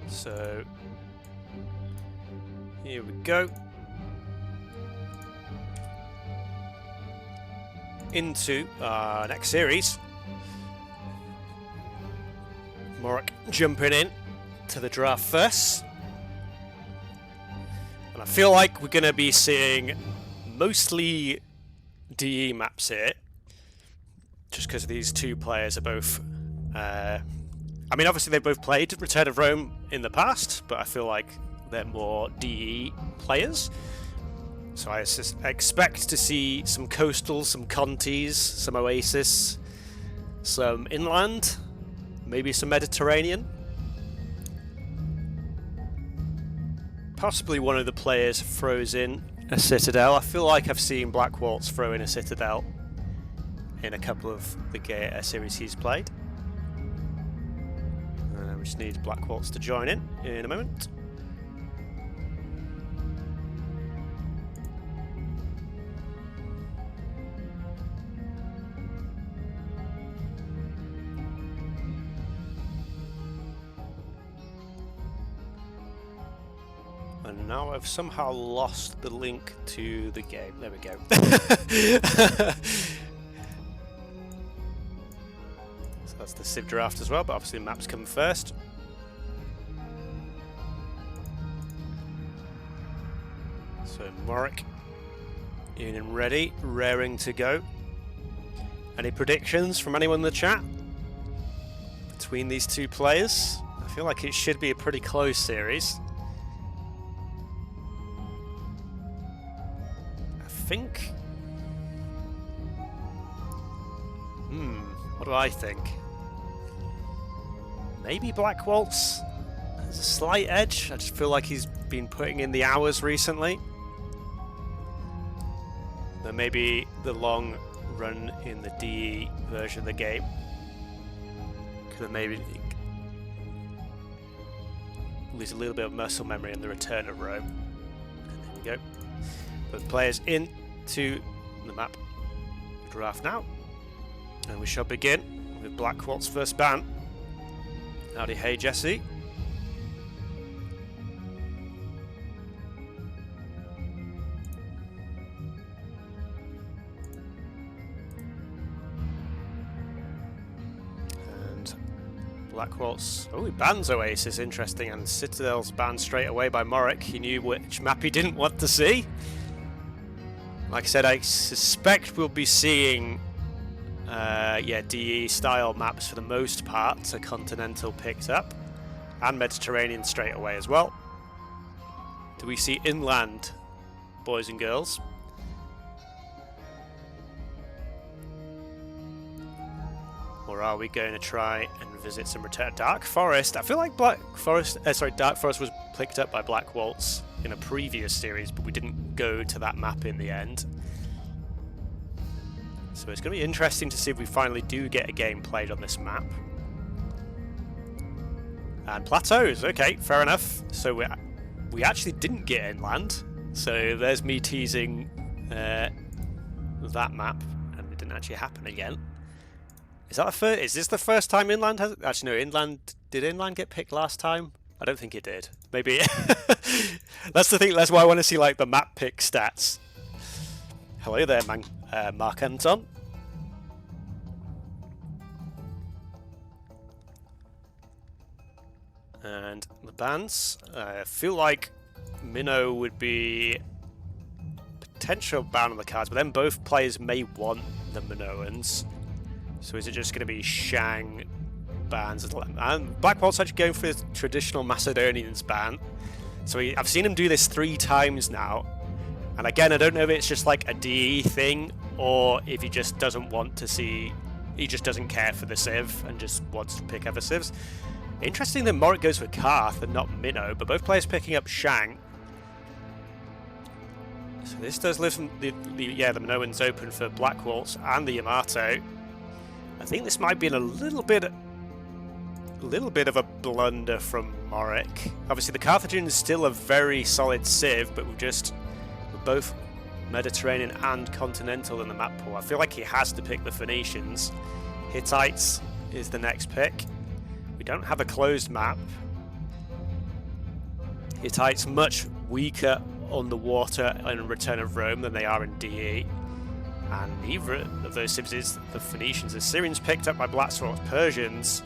So here we go. Into our next series. MrMorec jumping in to the draft first. And I feel like we're going to be seeing mostly DE maps here. Just because these two players are both... I mean, obviously they've both played Return of Rome in the past, but I feel like they're more DE players. So I expect to see some coastal, some Contis, some Oasis, some inland, maybe some Mediterranean. Possibly one of the players throws in a Citadel. I feel like I've seen Blackwoltz throw in a Citadel in a couple of the series he's played. We just need Blackwoltz to join in a moment. And now I've somehow lost the link to the game. There we go. So that's the Civ draft as well, but obviously maps come first. So MrMorec in and ready, raring to go. Any predictions from anyone in the chat between these two players? I feel like it should be a pretty close series. I think... what do I think? Maybe Blackwoltz has a slight edge. I just feel like he's been putting in the hours recently. Then maybe the long run in the DE version of the game could have maybe lose a little bit of muscle memory in the Return of Rome. And there we go. Both players into the map draft now. And we shall begin with Blackwoltz first ban. Howdy, hey Jesse. And Blackwoltz, oh, he bans Oasis, interesting, and Citadel's banned straight away by MrMorec. He knew which map he didn't want to see. Like I said, I suspect we'll be seeing DE style maps for the most part, so Continental picked up, and Mediterranean straight away as well. Do we see inland, boys and girls? Or are we going to try and visit some Return Dark Forest? I feel like Dark Forest was picked up by Blackwoltz in a previous series, but we didn't go to that map in the end. So it's going to be interesting to see if we finally do get a game played on this map. And plateaus, okay, fair enough. So we actually didn't get inland. So there's me teasing that map, and it didn't actually happen again. Is that the first? Is this the first time inland has? Actually, no. Did inland get picked last time? I don't think it did. Maybe. That's the thing. That's why I want to see like the map pick stats. Hello there, Mark Anton. And the bans. I feel like Minnow would be potential ban on the cards, but then both players may want the Minoans. So is it just going to be Shang bans? And Blackwoltz actually going for the traditional Macedonians ban. So I've seen him do this 3 times now. And again, I don't know if it's just like a DE thing, or if he just doesn't want to see, he just doesn't care for the Civ and just wants to pick other Civs. Interesting that MrMorec goes for Karth and not Minnow, but both players picking up Shang. So this does leave the Minoans open for Blackwoltz and the Yamato. I think this might be a little bit of a blunder from MrMorec. Obviously, the Carthaginian is still a very solid Civ, but we're both Mediterranean and Continental in the map pool. I feel like he has to pick the Phoenicians. Hittites is the next pick. We don't have a closed map. Hittite's much weaker on the water in Return of Rome than they are in DE. And neither of those civs is the Phoenicians. The Syrians picked up by Blackwoltz Persians.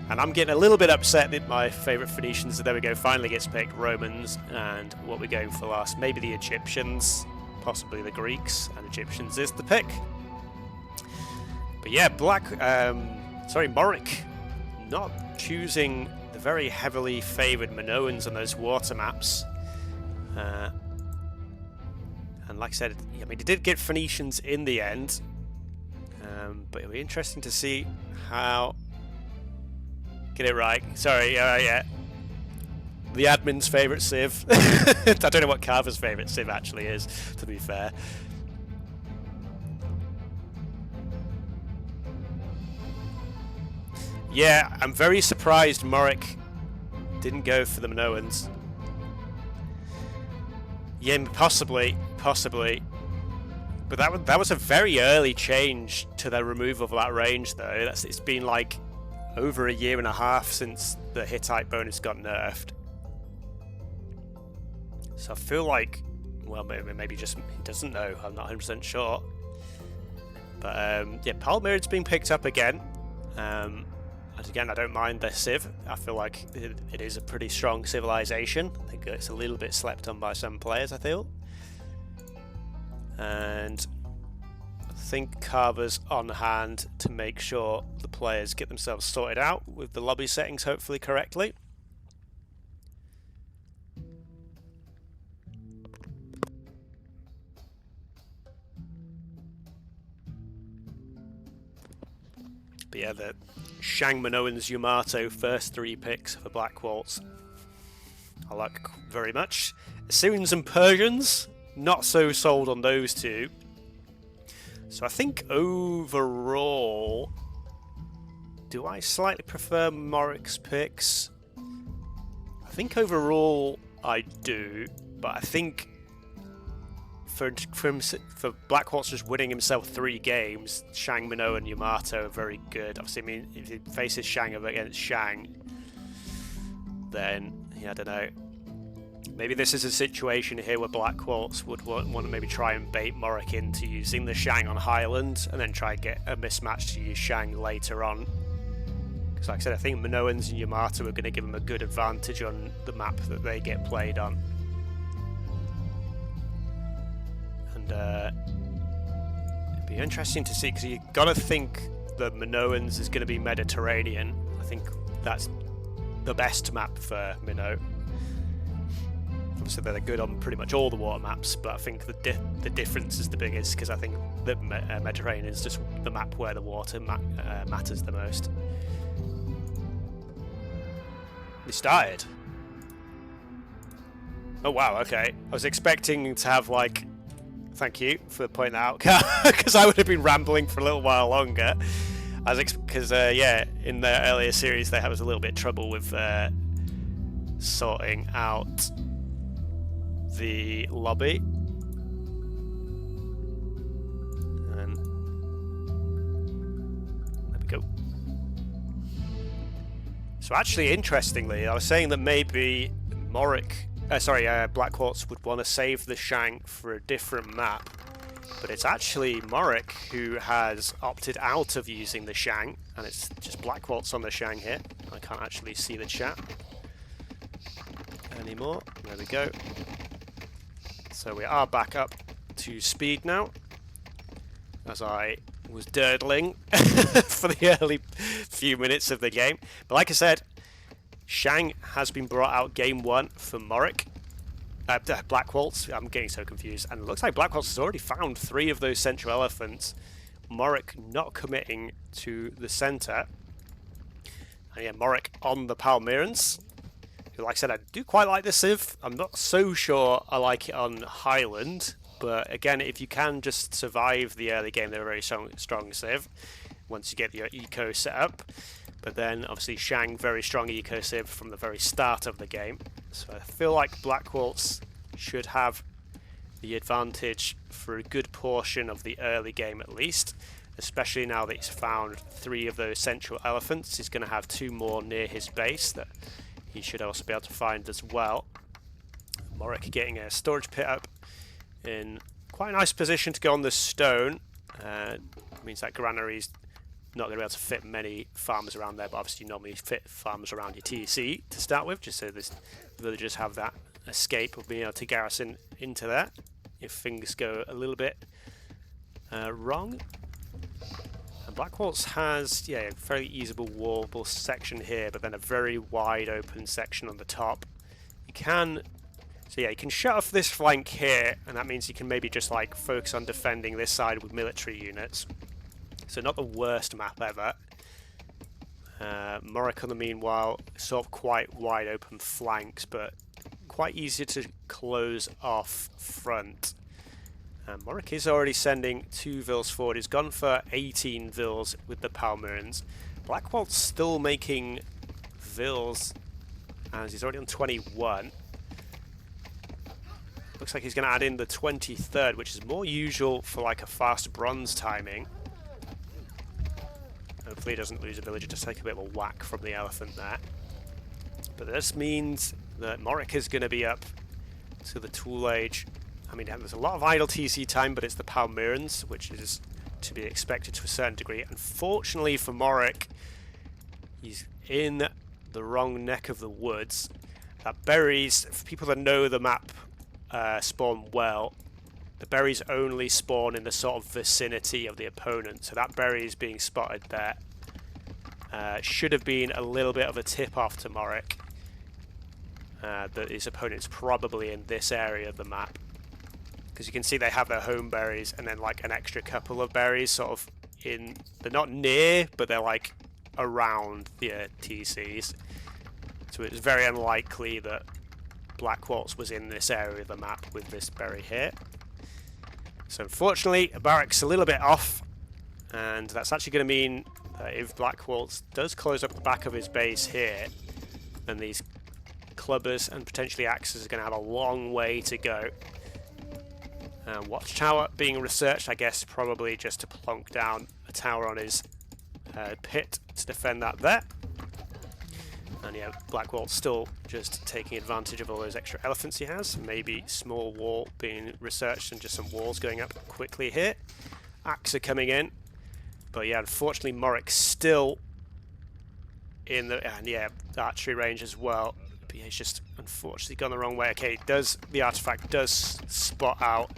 And I'm getting a little bit upset that my favourite Phoenicians, so there we go, finally gets picked. Romans, and what we're going for last, maybe the Egyptians, possibly the Greeks, and Egyptians is the pick. But yeah, MrMorec not choosing the very heavily favoured Minoans on those water maps. And like I said, I mean, he did get Phoenicians in the end, but it'll be interesting to see how... Get it right. Sorry, yeah. The admin's favourite civ. I don't know what Carver's favourite civ actually is, to be fair. Yeah, I'm very surprised Morec didn't go for the Minoans. Yeah, possibly. But that was a very early change to the removal of that range, though. It's been like over a year and a half since the Hittite bonus got nerfed. So I feel like, well, maybe just he doesn't know. I'm not 100% sure. But yeah, Palmyra's being picked up again. And again, I don't mind the civ. I feel like it is a pretty strong civilization. I think it's a little bit slept on by some players, I feel. And I think Carver's on hand to make sure the players get themselves sorted out with the lobby settings hopefully correctly. But yeah, the Shang, Minoans, Yamato first 3 picks for Blackwoltz I like very much. Assyrians and Persians, not so sold on those two. So I think overall, do I slightly prefer Morec's picks? I think overall I do, but I think for Blackwoltz just winning himself 3 games, Shang, Minnow and Yamato are very good. Obviously, I mean, if he faces Shang against Shang, then, yeah, I don't know. Maybe this is a situation here where Blackwoltz would want to maybe try and bait Morec into using the Shang on Highland, and then try and get a mismatch to use Shang later on. Because like I said, I think Minoans and Yamato are going to give him a good advantage on the map that they get played on. And it'd be interesting to see, because you've got to think that Minoans is going to be Mediterranean. I think that's the best map for Minnow. Obviously they're good on pretty much all the water maps, but I think the difference is the biggest, because I think that Mediterranean is just the map where the water matters the most. They started. Oh wow, okay. I was expecting to have like... Thank you for pointing that out, because I would have been rambling for a little while longer. Because yeah, in the earlier series there was a little bit of trouble with sorting out the lobby. And there we go. So actually, interestingly, I was saying that maybe Blackwoltz would want to save the Shang for a different map, but it's actually Morec who has opted out of using the Shang, and it's just Blackwoltz on the Shang here. I can't actually see the chat anymore. There we go. So we are back up to speed now, as I was durdling for the early few minutes of the game. But like I said, Shang has been brought out game 1 for Morec. Blackwoltz, I'm getting so confused. And it looks like Blackwoltz has already found 3 of those central elephants. Morec not committing to the centre. And yeah, Morec on the Palmyrans. Who, like I said, I do quite like this civ. I'm not so sure I like it on Highland. But again, if you can just survive the early game, they're a very strong civ. Once you get your eco set up. But then, obviously, Shang, very strong eco civ from the very start of the game. So I feel like Blackwoltz should have the advantage for a good portion of the early game at least. Especially now that he's found 3 of those central elephants. He's going to have 2 more near his base that he should also be able to find as well. MrMorec getting a storage pit up in quite a nice position to go on the stone. Means that granary's not going to be able to fit many farmers around there, but obviously you normally fit farmers around your TC to start with, just so the villagers have that escape of being able to garrison into that if things go a little bit wrong. And Blackwoltz has, yeah, a very easable wallable section here, but then a very wide open section on the top. You can, so yeah, you can shut off this flank here, and that means you can maybe just like focus on defending this side with military units. So not the worst map ever. MrMorec on the meanwhile, sort of quite wide open flanks, but quite easy to close off front. MrMorec is already sending 2 vills forward. He's gone for 18 vills with the Palmyrans. Blackwoltz still making vills, as he's already on 21. Looks like he's going to add in the 23rd, which is more usual for like a fast bronze timing. Hopefully he doesn't lose a villager, just take a bit of a whack from the elephant there. But this means that MrMorec is going to be up to the Tool Age. I mean, there's a lot of idle TC time, but it's the Palmyrans, which is to be expected to a certain degree. Unfortunately for MrMorec, he's in the wrong neck of the woods. That berries, for people that know the map spawn well, the berries only spawn in the sort of vicinity of the opponent, so that berry is being spotted there. Should have been a little bit of a tip-off to MrMorec that his opponent's probably in this area of the map. Because you can see they have their home berries and then like an extra couple of berries sort of in, they're not near, but they're like around the TCs. So it's very unlikely that Blackwoltz was in this area of the map with this berry here. So unfortunately, Barrack's a little bit off, and that's actually going to mean that if Blackwoltz does close up the back of his base here, then these clubbers and potentially axes are going to have a long way to go. Watchtower being researched, I guess, probably just to plonk down a tower on his pit to defend that there. And yeah, Blackwoltz still just taking advantage of all those extra elephants he has. Maybe small wall being researched and just some walls going up quickly here. Axe are coming in. But yeah, unfortunately MrMorec still in the, and yeah, archery range as well. But yeah, he's just unfortunately gone the wrong way. Okay, the artifact does spot out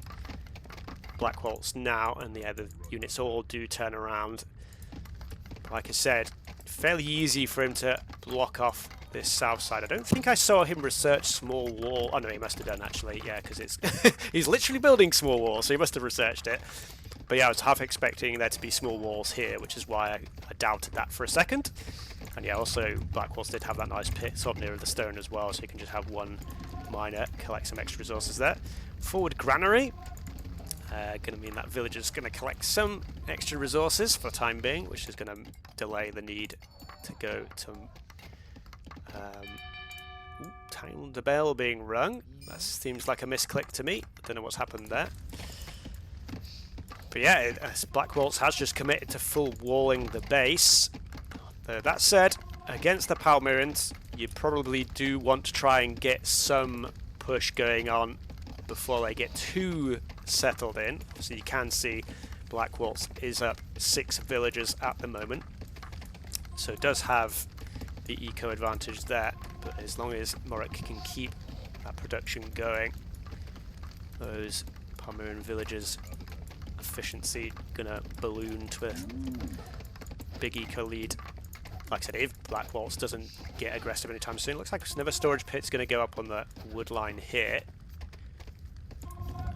Blackwoltz now, and yeah, the units all do turn around. Like I said, fairly easy for him to block off this south side. I don't think I saw him research small wall. Oh no, he must have done actually, yeah, because it's he's literally building small walls, so he must have researched it. But yeah, I was half expecting there to be small walls here, which is why I doubted that for a second. And yeah, also Blackwoltz did have that nice pit sort of near the stone as well, so you can just have one miner collect some extra resources there. Forward granary. Going to mean that villager's going to collect some extra resources for the time being, which is going to delay the need to go to time the bell being rung. That seems like a misclick to me. I don't know what's happened there. But yeah, Blackwoltz has just committed to full walling the base. That said, against the Palmyrans, you probably do want to try and get some push going on before they get too settled in. So you can see Blackwoltz is up 6 villagers at the moment, so it does have the eco advantage there. But as long as MrMorec can keep that production going, those Palmyran villagers' efficiency gonna balloon to a big eco lead. Like I said, if Blackwoltz doesn't get aggressive anytime soon, looks like another storage pit's gonna go up on the wood line here.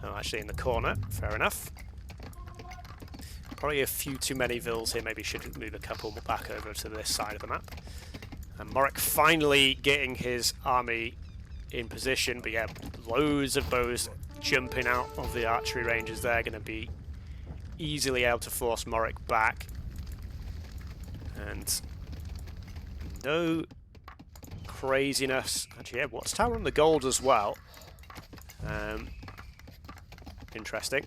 Oh, actually in the corner, fair enough. Probably a few too many vills here, maybe should move a couple back over to this side of the map. And MrMorec finally getting his army in position, but yeah, loads of bows jumping out of the archery ranges there, going to be easily able to force MrMorec back. And no craziness. Actually, yeah, Watchtower on the gold as well. Interesting.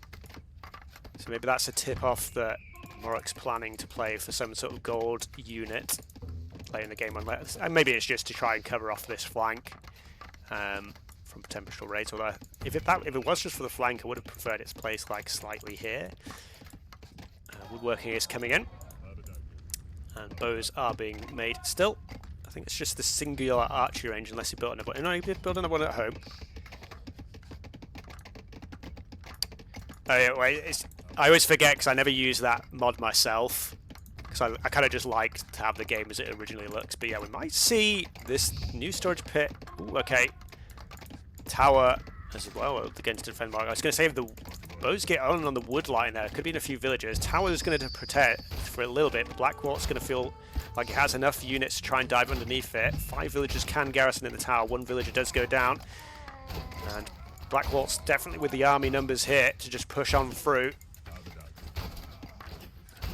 So maybe that's a tip-off that MrMorec's planning to play for some sort of gold unit. late in the game. And maybe it's just to try and cover off this flank from potential raids. Although if it was just for the flank, I would have preferred its placed like slightly here. Woodworking is coming in, and bows are being made still. I think it's just the singular archery range, unless you built another one. No, you did build another one at home. Oh yeah, wait, I always forget because I never use that mod myself. Because I kind of just like to have the game as it originally looks. But yeah, we might see this new storage pit. Ooh, okay. Tower as well against the defend mark. I was going to say if the bows get on the wood line there, could be in a few villages. Tower's going to protect for a little bit. Blackwoltz going to feel like it has enough units to try and dive underneath it. 5 villagers can garrison in the tower. 1 villager does go down. And Blackwoltz definitely with the army numbers here to just push on through.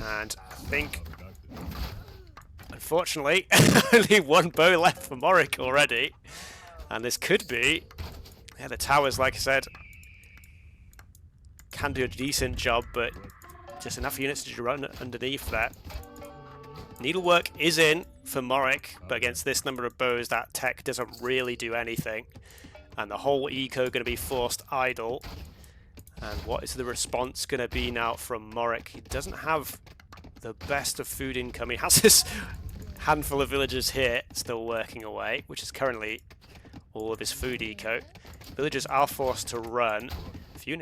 And I think, unfortunately, only 1 bow left for MrMorec already. And this could be, yeah, the towers, like I said, can do a decent job, but just enough units to run underneath that. Needlework is in for MrMorec, but against this number of bows, that tech doesn't really do anything. And the whole eco going to be forced idle. And what is the response going to be now from MrMorec? He doesn't have the best of food income. He has this handful of villagers here still working away, which is currently all of his food eco. Villagers are forced to run. A few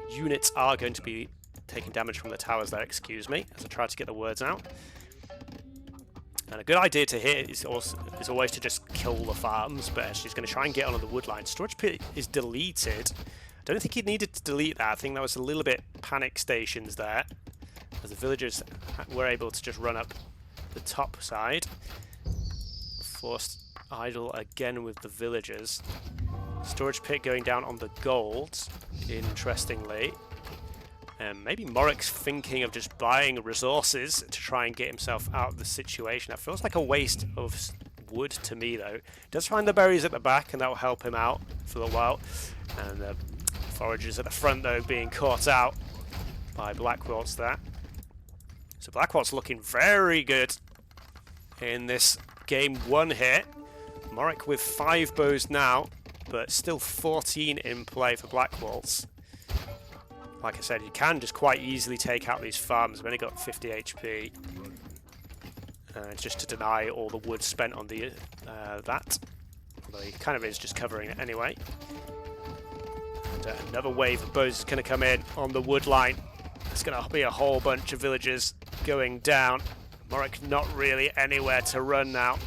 units are going to be taking damage from the towers there, excuse me, as I try to get the words out. And a good idea to hit is always to just kill the farms, but she's going to try and get onto the wood line. Storage pit is deleted. I don't think he needed to delete that. I think that was a little bit panic stations there, as the villagers were able to just run up the top side. Forced idle again with the villagers. Storage pit going down on the gold, interestingly. Maybe MrMorec's thinking of just buying resources to try and get himself out of the situation. That feels like a waste of wood to me, though. He does find the berries at the back, and that will help him out for a while. And the foragers at the front, though, being caught out by Blackwoltz there. So Blackwoltz looking very good in this game 1 here. MrMorec with 5 bows now, but still 14 in play for Blackwoltz. Like I said, you can just quite easily take out these farms. I've only got 50 HP. Just to deny all the wood spent on the that. Although he kind of is just covering it anyway. And another wave of bows is going to come in on the wood line. There's going to be a whole bunch of villagers going down. MrMorec not really anywhere to run now.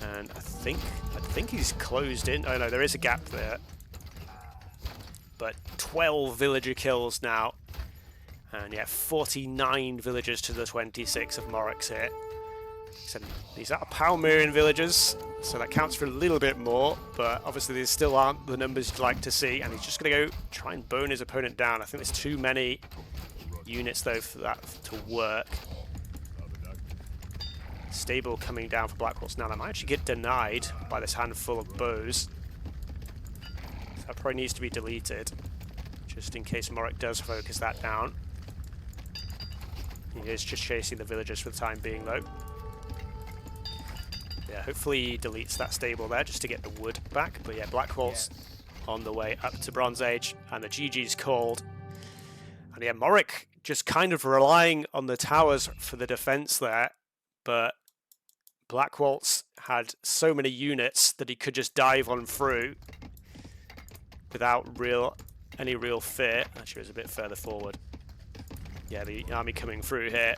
And I think he's closed in. Oh no, there is a gap there. But 12 villager kills now. And yeah, 49 villagers to the 26 of MrMorec's here. So these are Palmyrian villagers, so that counts for a little bit more, but obviously these still aren't the numbers you'd like to see, and he's just going to go try and bone his opponent down. I think there's too many units, though, for that to work. Stable coming down for Blackwoltz. Now, that might actually get denied by this handful of bows. So that probably needs to be deleted, just in case MrMorec does focus that down. He is just chasing the villagers for the time being, though. Yeah, hopefully he deletes that stable there just to get the wood back. But yeah, Blackwoltz on the way up to Bronze Age, and the GG's called. And yeah, MrMorec just kind of relying on the towers for the defense there, but Blackwoltz had so many units that he could just dive on through without any real fear. Actually, it was a bit further forward. Yeah, the army coming through here.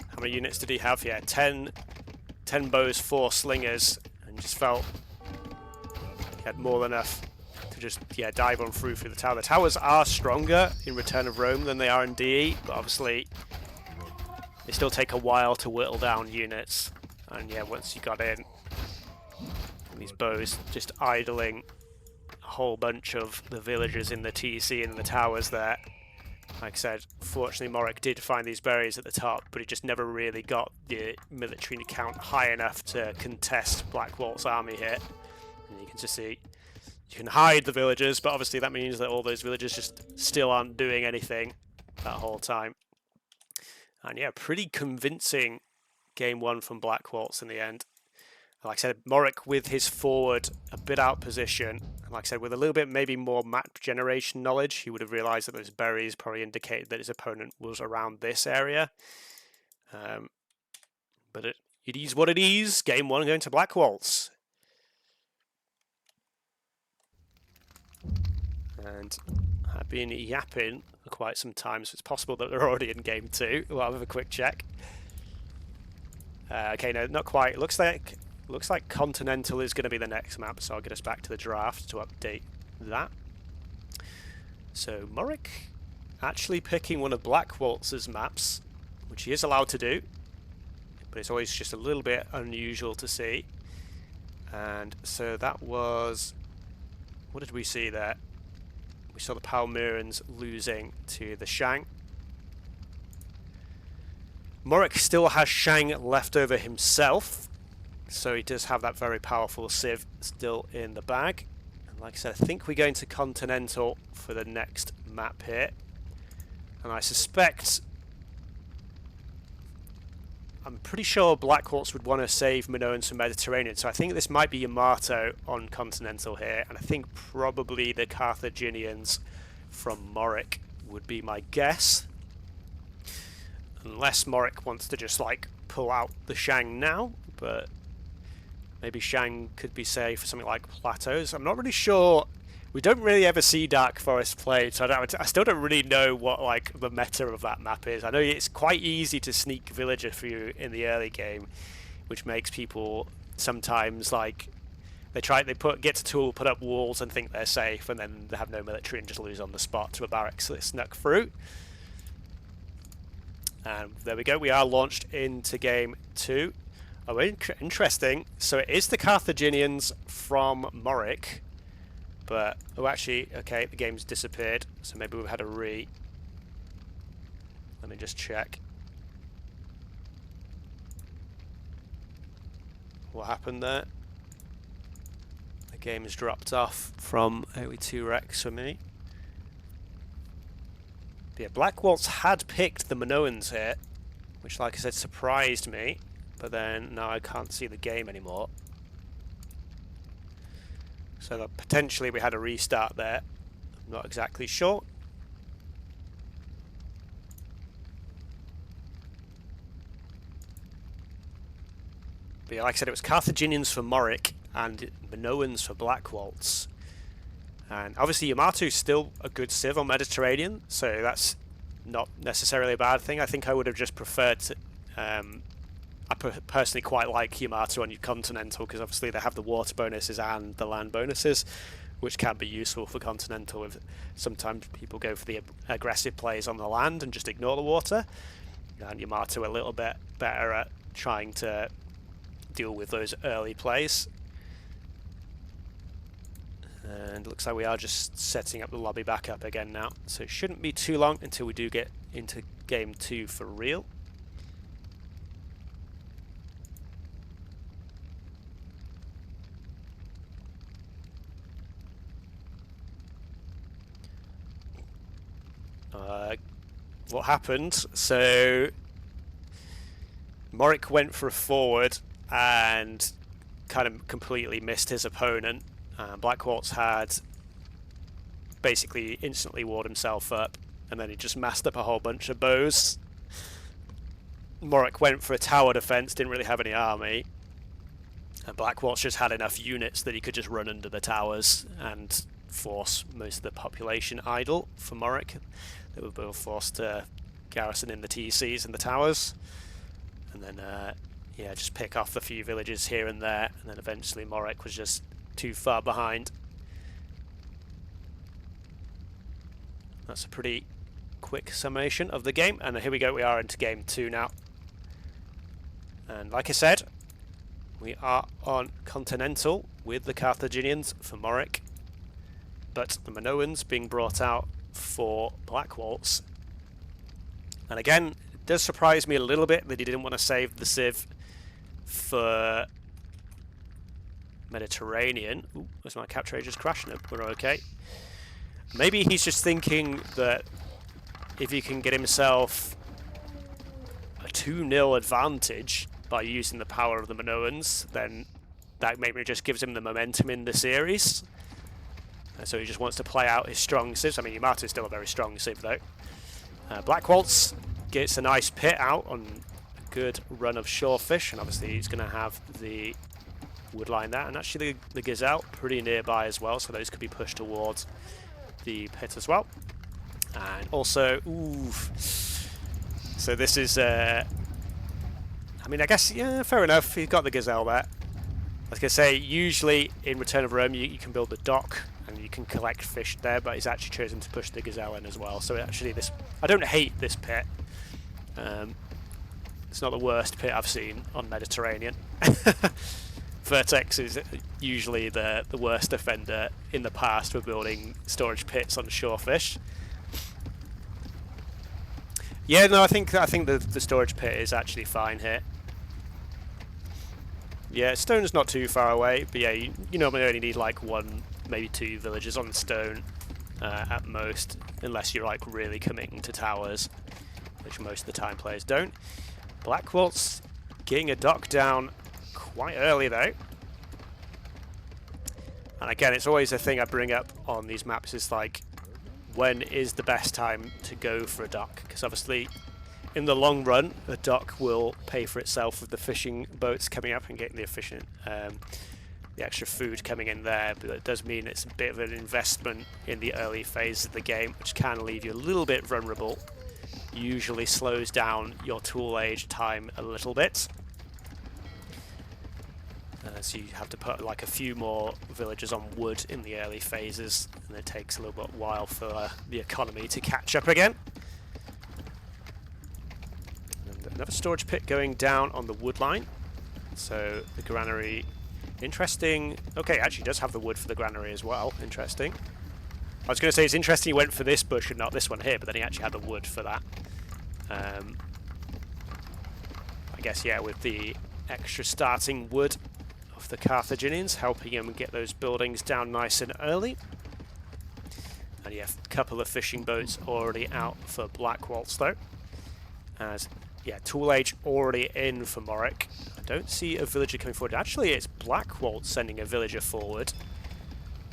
How many units did he have? Yeah, 10 bows, 4 slingers, and just felt he had more than enough to just, yeah, dive on through the tower. The towers are stronger in Return of Rome than they are in DE, but obviously they still take a while to whittle down units. And yeah, once you got in, these bows just idling a whole bunch of the villagers in the TC and the towers there. Like I said, fortunately MrMorec did find these berries at the top, but he just never really got the military count high enough to contest Blackwoltz's army here. And you can just see, you can hide the villagers, but obviously that means that all those villagers just still aren't doing anything that whole time. And yeah, pretty convincing game one from Blackwoltz in the end. Like I said, MrMorec with his forward a bit out position. And like I said, with a little bit maybe more map generation knowledge, he would have realised that those berries probably indicated that his opponent was around this area. But it is what it is. Game one going to Blackwoltz. And I've been yapping for quite some time, so it's possible that they're already in game two. We'll have a quick check. Okay, no, not quite. It looks like Continental is going to be the next map, so I'll get us back to the draft to update that. So MrMorec actually picking one of Blackwoltz's maps, which he is allowed to do, but it's always just a little bit unusual to see. And so that was... what did we see there? We saw the Palmyrans losing to the Shang. MrMorec still has Shang left over himself, so he does have that very powerful Civ still in the bag. And like I said, I think we're going to Continental for the next map here. And I suspect... I'm pretty sure Blackwoltz would want to save Minoans from Mediterranean, so I think this might be Yamato on Continental here, and I think probably the Carthaginians from MrMorec would be my guess. Unless MrMorec wants to just like pull out the Shang now, but maybe Shang could be saved for something like Plateaus. I'm not really sure. We don't really ever see Dark Forest played, so I still don't really know what like the meta of that map is. I know it's quite easy to sneak villager for you in the early game, which makes people sometimes like get to tool, put up walls and think they're safe, and then they have no military and just lose on the spot to a barracks that snuck through. And there we go. We are launched into game two. Oh, interesting. So it is the Carthaginians from MrMorec. But, oh actually, okay, the game's disappeared, so maybe we've had a re. Let me just check. What happened there? The game has dropped off from AoE2 Rex for me. But yeah, Blackwoltz had picked the Minoans here, which like I said surprised me, but then now I can't see the game anymore. So that potentially we had a restart there. I'm not exactly sure. But yeah, like I said, it was Carthaginians for MrMorec and Minoans for Blackwoltz. And obviously Yamato's still a good civ on Mediterranean, so that's not necessarily a bad thing. I think I would have just preferred to... I personally quite like Yamato on Continental because obviously they have the water bonuses and the land bonuses, which can be useful for Continental. If sometimes people go for the aggressive plays on the land and just ignore the water, and Yamato a little bit better at trying to deal with those early plays. And looks like we are just setting up the lobby back up again now, so it shouldn't be too long until we do get into game two for real. What happened? So MrMorec went for a forward and kind of completely missed his opponent. Blackwoltz had basically instantly walled himself up, and then he just massed up a whole bunch of bows. MrMorec went for a tower defense, didn't really have any army, and Blackwoltz just had enough units that he could just run under the towers and force most of the population idle for MrMorec. They were both forced to garrison in the TCs and the towers, and then yeah, just pick off a few villages here and there, and then eventually MrMorec was just too far behind. That's a pretty quick summation of the game, and here we go, we are into game two now. And like I said, we are on Continental with the Carthaginians for MrMorec, but the Minoans being brought out for Blackwoltz. And again, it does surprise me a little bit that he didn't want to save the Civ for Mediterranean. Ooh, was my capture just crashing it? We're okay. Maybe he's just thinking that if he can get himself 2-0 advantage by using the power of the Minoans, then that maybe just gives him the momentum in the series. So he just wants to play out his strong civs. I mean, Yamato's still a very strong civ though. Blackwoltz gets a nice pit out on a good run of shorefish, and obviously he's going to have the wood line there, and actually the gazelle pretty nearby as well, so those could be pushed towards the pit as well. And also, so this is, I mean, I guess, yeah, fair enough, he's got the gazelle there. I was going to say, usually in Return of Rome you can build the dock and you can collect fish there, but he's actually chosen to push the gazelle in as well. So actually this, I don't hate this pit. It's not the worst pit I've seen on Mediterranean. Vertex is usually the worst offender in the past for building storage pits on shorefish. Yeah, no, I think the storage pit is actually fine here. Yeah, stone's not too far away, but yeah, you normally only need like 1, maybe 2 villages on stone at most, unless you're like really committing to towers, which most of the time players don't. Blackwoltz getting a dock down quite early though. And again, it's always a thing I bring up on these maps, is like, when is the best time to go for a dock? Because obviously in the long run, a dock will pay for itself with the fishing boats coming up and getting the efficient, the extra food coming in there. But it does mean it's a bit of an investment in the early phase of the game, which can leave you a little bit vulnerable. Usually slows down your tool age time a little bit. So you have to put like a few more villagers on wood in the early phases, and it takes a little bit while for the economy to catch up again. And another storage pit going down on the wood line. So the granary, interesting. Okay, actually does have the wood for the granary as well. Interesting. I was going to say it's interesting he went for this bush and not this one here, but then he actually had the wood for that. I guess, yeah, with the extra starting wood of the Carthaginians helping him get those buildings down nice and early. And yeah, a couple of fishing boats already out for Blackwoltz though. As yeah, tool age already in for MrMorec. I don't see a villager coming forward. Actually, it's Blackwoltz sending a villager forward.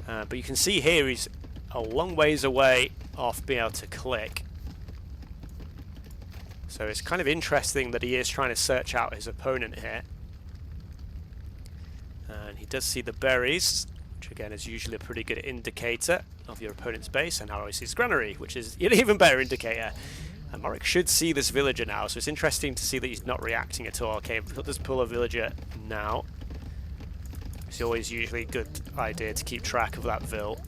But you can see here he's a long ways away off being able to click. So it's kind of interesting that he is trying to search out his opponent here. And he does see the berries, which again is usually a pretty good indicator of your opponent's base. And now he sees granary, which is an even better indicator. And MrMorec should see this villager now, so it's interesting to see that he's not reacting at all. Okay, let's pull a villager now. It's always usually a good idea to keep track of that vill,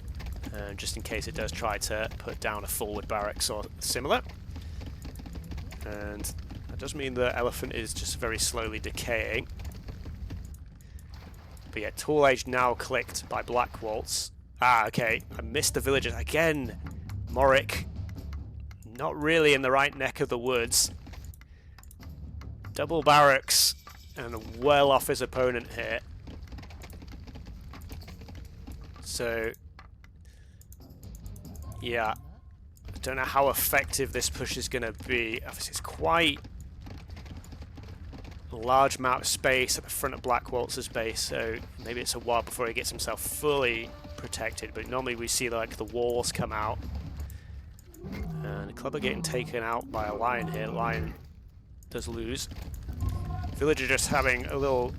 just in case it does try to put down a forward barracks or similar. And that does mean the elephant is just very slowly decaying. But yeah, tool age now clicked by Blackwoltz. Ah, okay, I missed the villagers again. MrMorec not really in the right neck of the woods. Double barracks and well off his opponent here. So yeah, I don't know how effective this push is going to be. Obviously it's quite a large amount of space at the front of Blackwoltz's base, so maybe it's a while before he gets himself fully protected, but normally we see like the walls come out. And the club are getting taken out by a lion here. Lion does lose. Villager just having a little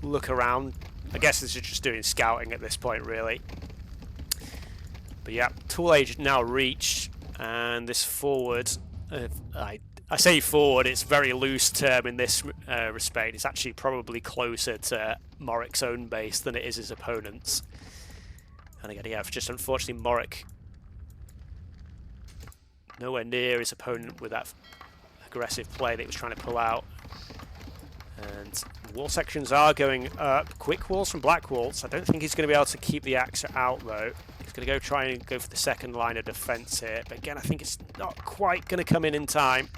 look around. I guess this is just doing scouting at this point, really. But yeah, tool age now reached, and this forward, I say forward, it's a very loose term in this respect. It's actually probably closer to MrMorec's own base than it is his opponent's. And again, yeah, just unfortunately MrMorec nowhere near his opponent with that aggressive play that he was trying to pull out. And wall sections are going up. Quick walls from Blackwoltz. I don't think he's going to be able to keep the axe out though. He's going to go try and go for the second line of defense here. But again, I think it's not quite going to come in time.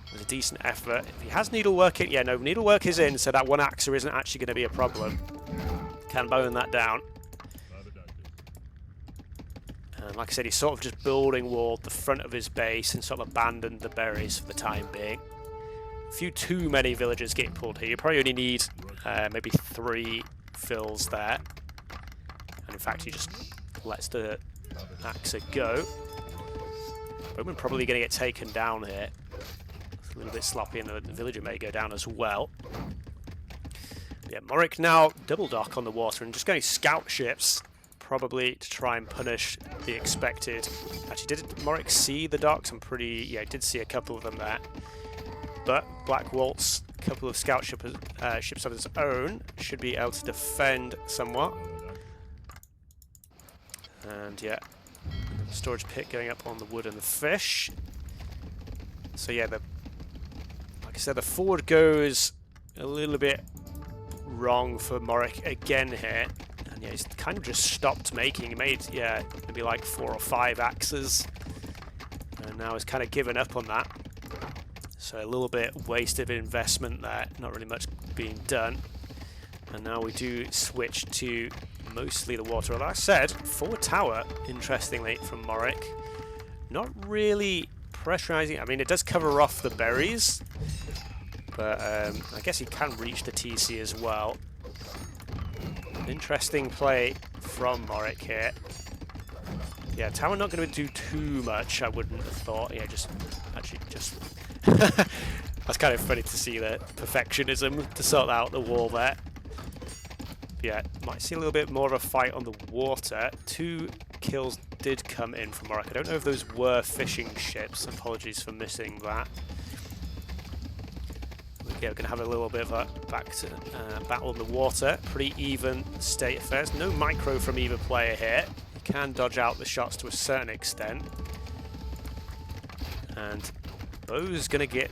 It was a decent effort. If he has needlework in, yeah, no, needlework is in, so that one axer isn't actually going to be a problem. Can bone that down. And like I said, he's sort of just building walled the front of his base and sort of abandoned the berries for the time being. few too many villagers getting pulled here. You probably only need maybe 3 fills there. And in fact, he just lets the Axer go. Bowman probably going to get taken down here. It's a little bit sloppy, and the villager may go down as well. But yeah, MrMorec now double dock on the water and just going scout ships, probably to try and punish the expected. Actually, did MrMorec see the docks? I'm pretty... yeah, I did see a couple of them there. But Blackwoltz, a couple of scout ships of his own, should be able to defend somewhat. And yeah, storage pit going up on the wood and the fish. So yeah, like I said, the forward goes a little bit wrong for MrMorec again here. And yeah, he's kind of just stopped making. He made, yeah, maybe like 4 or 5 axes. And now he's kind of given up on that. So a little bit wasted investment there, not really much being done. And now we do switch to mostly the water. Like I said, forward tower, interestingly, from MrMorec. Not really pressurizing. I mean, it does cover off the berries, but I guess he can reach the TC as well. Interesting play from MrMorec here. Yeah, tower not going to do too much, I wouldn't have thought. Yeah, just... That's kind of funny to see the perfectionism to sort out the wall there. Yeah, might see a little bit more of a fight on the water. 2 kills did come in from MrMorec. I don't know if those were fishing ships. Apologies for missing that. Okay, we're going to have a little bit of a battle on the water. Pretty even state affairs. No micro from either player here. You can dodge out the shots to a certain extent. And Bo's going to get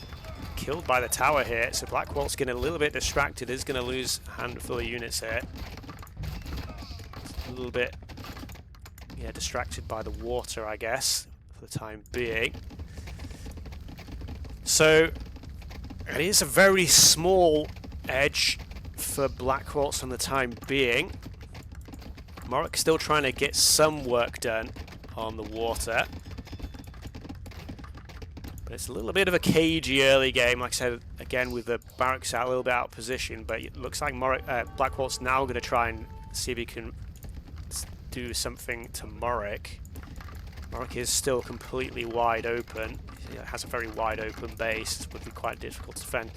killed by the tower here, so Blackwoltz getting a little bit distracted, is going to lose a handful of units here. A little bit, yeah, distracted by the water, I guess, for the time being. So, it is a very small edge for Blackwoltz on the time being. MrMorec still trying to get some work done on the water. It's a little bit of a cagey early game, like I said, again with the barracks out a little bit out of position, but it looks like Blackwoltz now going to try and see if he can do something to MrMorec. MrMorec is still completely wide open. He has a very wide open base. It would be quite difficult to defend.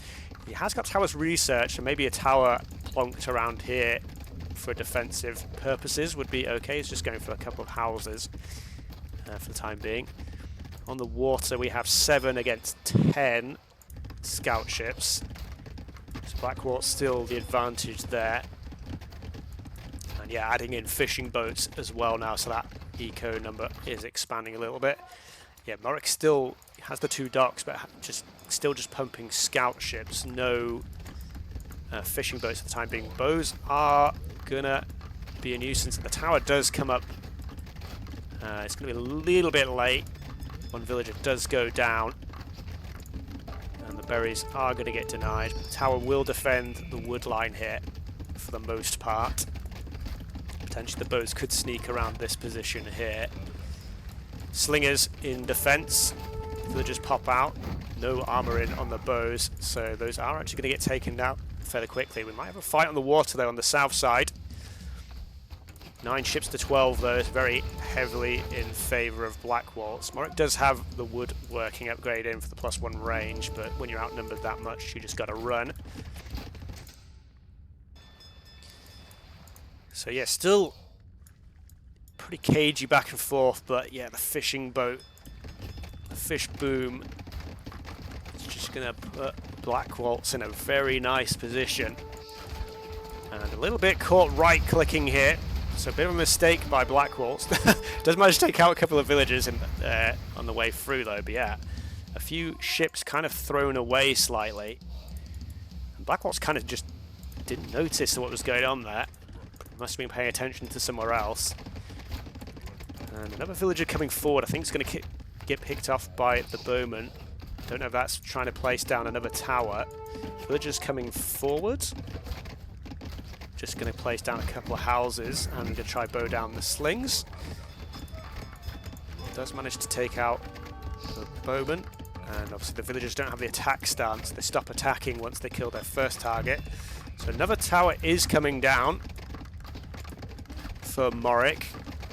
He has got towers researched, and maybe a tower plonked around here for defensive purposes would be okay. He's just going for a couple of houses for the time being. On the water, we have 7 against 10 scout ships. So Blackwoltz still the advantage there. And yeah, adding in fishing boats as well now, so that eco number is expanding a little bit. Yeah, MrMorec still has the 2 docks, but still just pumping scout ships. No fishing boats for the time being. Bows are gonna be a nuisance. The tower does come up. It's gonna be a little bit late. One villager does go down, and the berries are going to get denied. The tower will defend the wood line here for the most part. Potentially the bows could sneak around this position here. Slingers in defense. Villagers pop out. No armor in on the bows, so those are actually going to get taken out fairly quickly. We might have a fight on the water though on the south side. 9 ships to 12 though, is very heavily in favour of Blackwoltz. MrMorec does have the woodworking upgrade in for the +1 range, but when you're outnumbered that much, you just got to run. So yeah, still pretty cagey back and forth, but yeah, the fishing boat, the fish boom, is just going to put Blackwoltz in a very nice position. And a little bit caught right-clicking here. So a bit of a mistake by Blackwoltz. Does manage to take out a couple of villagers on the way through though, but yeah. A few ships kind of thrown away slightly. And Blackwoltz kind of just didn't notice what was going on there. Must have been paying attention to somewhere else. And another villager coming forward. I think it's going to get picked off by the bowman. Don't know if that's trying to place down another tower. Villagers coming forward. Just going to place down a couple of houses and going to try bow down the slings. Does manage to take out the bowman, And obviously the villagers don't have the attack stance. They stop attacking once they kill their first target. So another tower is coming down for MrMorec.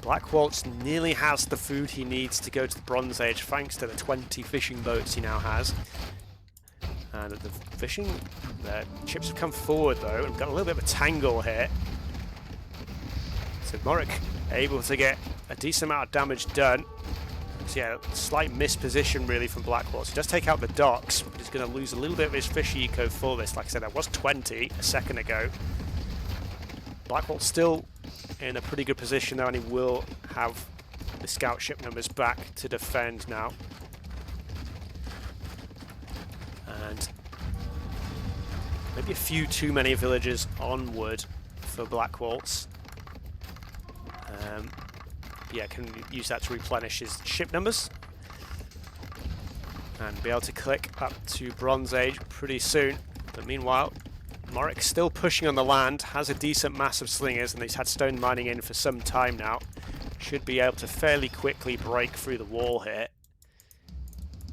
Blackwoltz nearly has the food he needs to go to the Bronze Age thanks to the 20 fishing boats he now has. And the fishing ships have come forward though and got a little bit of a tangle here. So MrMorec able to get a decent amount of damage done. So yeah, slight misposition really from Blackwoltz. He does take out the docks, but he's going to lose a little bit of his fish eco for this. Like I said, that was 20 a second ago. Blackwoltz still in a pretty good position though, and he will have the scout ship numbers back to defend now. And maybe a few too many villagers onward for Blackwoltz. Yeah, can use that to replenish his ship numbers and be able to click up to Bronze Age pretty soon. But meanwhile, MrMorec's still pushing on the land, has a decent mass of slingers, and he's had stone mining in for some time now. Should be able to fairly quickly break through the wall here.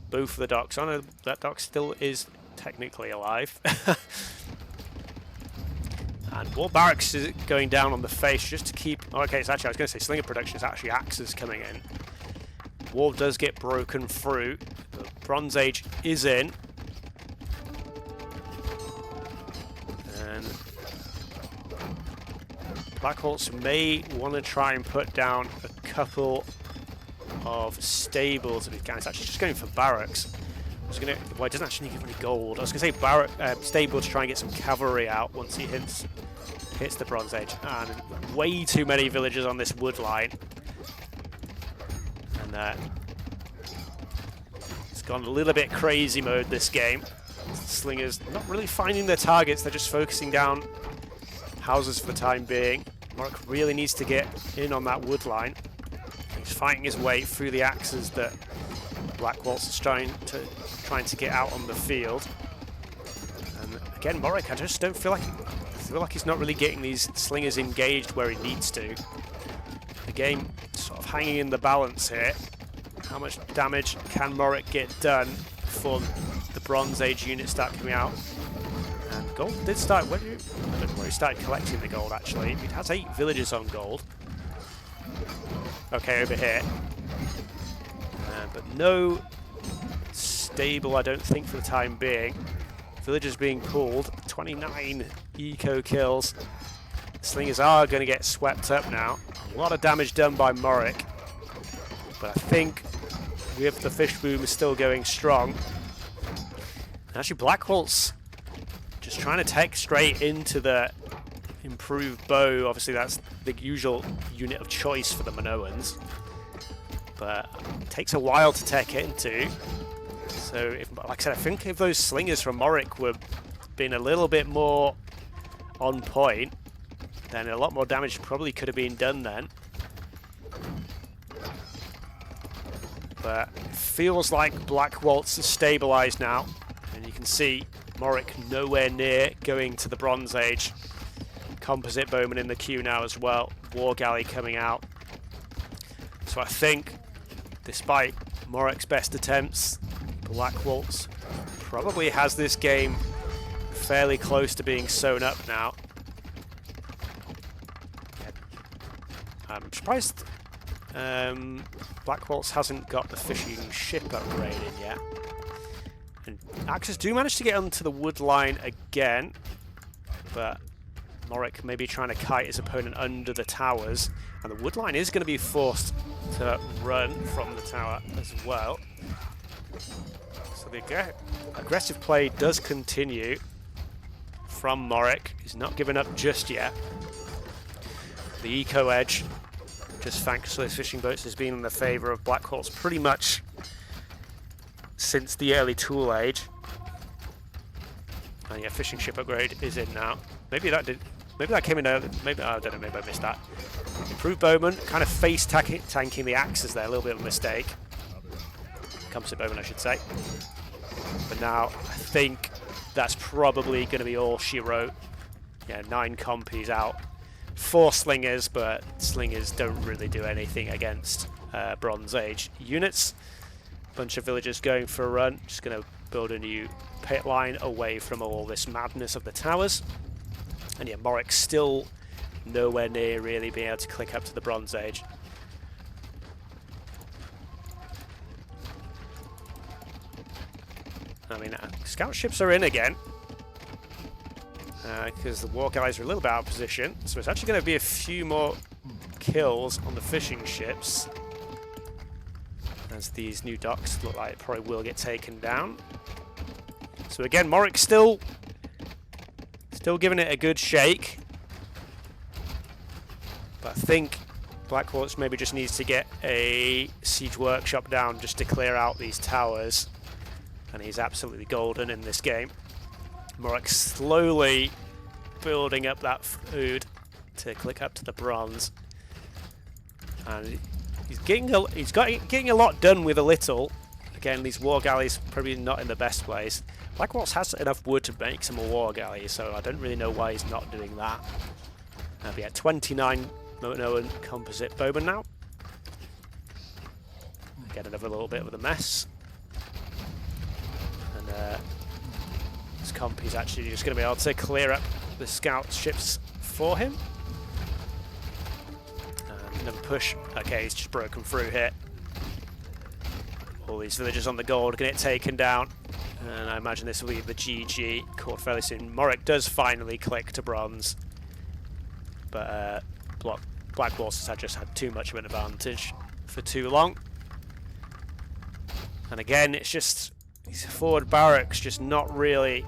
Both of the docks. Oh no, that dock still is technically alive. And wall barracks is going down on the face just to keep... Oh, okay, it's actually, I was going to say slinger production, it's actually axes coming in. Wall does get broken through. The Bronze Age is in. And Blackwoltz may want to try and put down a couple of stables if he can. It's actually just going for barracks. Well, it doesn't actually give any gold. I was going to say stable to try and get some cavalry out once he hits the Bronze Age. And way too many villagers on this wood line. And it's gone a little bit crazy mode this game. Slingers not really finding their targets. They're just focusing down houses for the time being. MrMorec really needs to get in on that wood line. He's fighting his way through the axes that Blackwoltz is trying to get out on the field. And again, MrMorec, I just don't feel like he's not really getting these slingers engaged where he needs to. The game sort of hanging in the balance here. How much damage can MrMorec get done before the Bronze Age units start coming out? And gold did start. I don't know where he started collecting the gold actually. It has 8 villages on gold. Okay, over here. But no stable, I don't think, for the time being. Villagers being pulled. 29 eco kills. Slingers are going to get swept up now. A lot of damage done by MrMorec. But I think with the fish boom is still going strong. And actually, Blackwoltz just trying to take straight into the improved bow. Obviously, that's the usual unit of choice for the Minoans. But it takes a while to tech into. So, like I said, I think if those slingers from MrMorec were being a little bit more on point, then a lot more damage probably could have been done then. But it feels like Blackwoltz is stabilised now, and you can see MrMorec nowhere near going to the Bronze Age. Composite bowman in the queue now as well. War galley coming out. So I think, despite MrMorec's best attempts, Blackwoltz probably has this game fairly close to being sewn up now. I'm surprised Blackwoltz hasn't got the fishing ship upgraded yet. And axes do manage to get onto the wood line again, but MrMorec maybe trying to kite his opponent under the towers, and the wood line is going to be forced to run from the tower as well. So the aggressive play does continue from MrMorec. He's not given up just yet. The eco edge, just thanks to those fishing boats, has been in the favour of Blackwoltz pretty much since the early Tool Age. And yeah, fishing ship upgrade is in now. Maybe that came in early. Maybe, I don't know, maybe I missed that. Improved bowman, kind of face tanking the axes there, a little bit of a mistake. Composite bowman, I should say. But now I think that's probably going to be all she wrote. Yeah, 9 compies out. 4 slingers, but slingers don't really do anything against Bronze Age units. Bunch of villagers going for a run. Just going to build a new pit line away from all this madness of the towers. And yeah, MrMorec still nowhere near really being able to click up to the Bronze Age. I mean, scout ships are in again. Because the war guys are a little bit out of position. So it's actually going to be a few more kills on the fishing ships. As these new docks look like it probably will get taken down. So again, MrMorec still giving it a good shake. But I think Blackwoltz maybe just needs to get a siege workshop down just to clear out these towers. And he's absolutely golden in this game. MrMorec slowly building up that food to click up to the bronze. And he's getting a lot done with a little. Again, these war galleys probably not in the best place. Blackwoltz has enough wood to make some more war galleys, so I don't really know why he's not doing that. But yeah, 29 Minoan composite bowmen now. Get another little bit of a mess. And this comp is actually just going to be able to clear up the scout ships for him. Another push. Okay, he's just broken through here. All these villagers on the gold going to get taken down. And I imagine this will be the GG caught fairly soon. MrMorec does finally click to bronze. But Blackwoltz has just had too much of an advantage for too long. And again, it's just these forward barracks just not really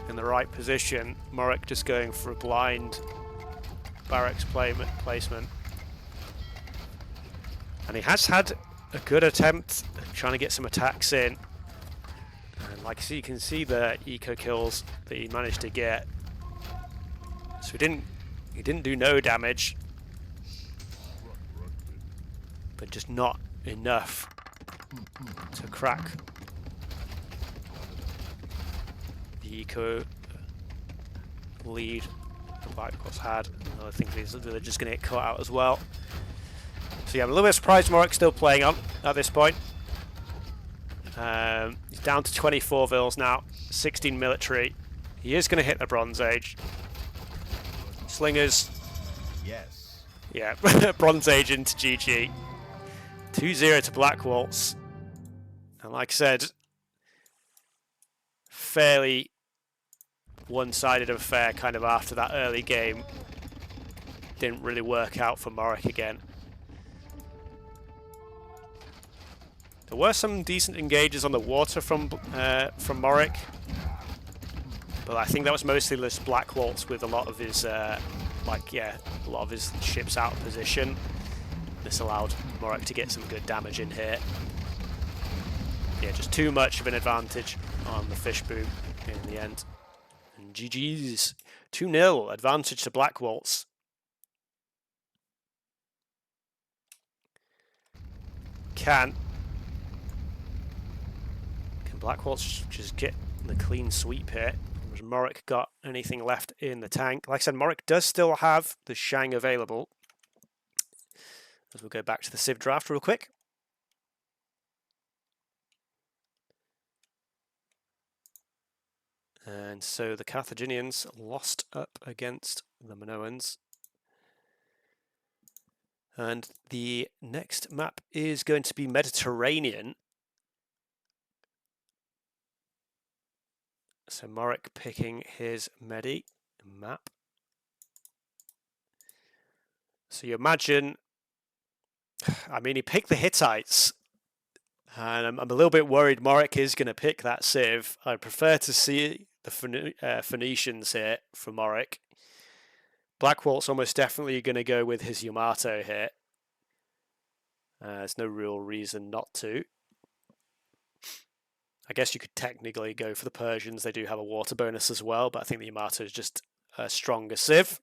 in the right position. MrMorec just going for a blind barracks placement. And he has had a good attempt at trying to get some attacks in. And like you can see the eco kills that he managed to get. So he didn't do no damage. But just not enough to crack the eco lead that Blackwoltz had. I think they're just going to get caught out as well. So yeah, I'm a little bit surprised MrMorec's still playing on at this point. He's down to 24 vills now, 16 military. He is going to hit the Bronze Age. Slingers. Yes. Yeah, Bronze Age into GG. 2-0 to Blackwoltz. And like I said, fairly one-sided affair kind of after that early game. Didn't really work out for MrMorec again. There were some decent engages on the water from MrMorec, but I think that was mostly just Blackwoltz with a lot of his a lot of his ships out of position. This allowed MrMorec to get some good damage in here. Yeah, just too much of an advantage on the fish boom in the end. And GG's 2-0 advantage to Blackwoltz. Can Blackwoltz just get the clean sweep here? Has MrMorec got anything left in the tank? Like I said, MrMorec does still have the Shang available. As we'll go back to the Civ draft real quick. And so the Carthaginians lost up against the Minoans. And the next map is going to be Mediterranean. So MrMorec picking his Medi map. So you imagine, I mean, he picked the Hittites. And I'm a little bit worried MrMorec is going to pick that Civ. I prefer to see the Phoenicians here for MrMorec. Blackwoltz almost definitely going to go with his Yamato here. There's no real reason not to. I guess you could technically go for the Persians. They do have a water bonus as well, but I think the Yamato is just a stronger Civ.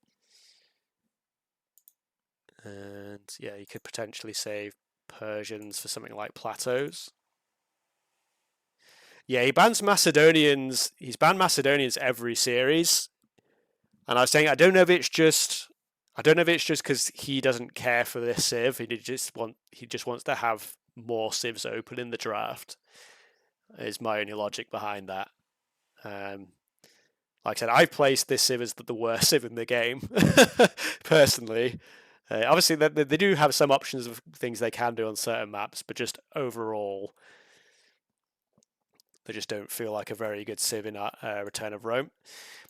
And yeah, you could potentially save Persians for something like Plateaus. Yeah, he bans Macedonians. He's banned Macedonians every series. And I was saying, I don't know if it's just because he doesn't care for this Civ. He just wants to have more civs open in the draft, is my only logic behind that. Like I said, I've placed this civ as the worst civ in the game, personally. Obviously, they do have some options of things they can do on certain maps, but just overall, they just don't feel like a very good civ in Return of Rome.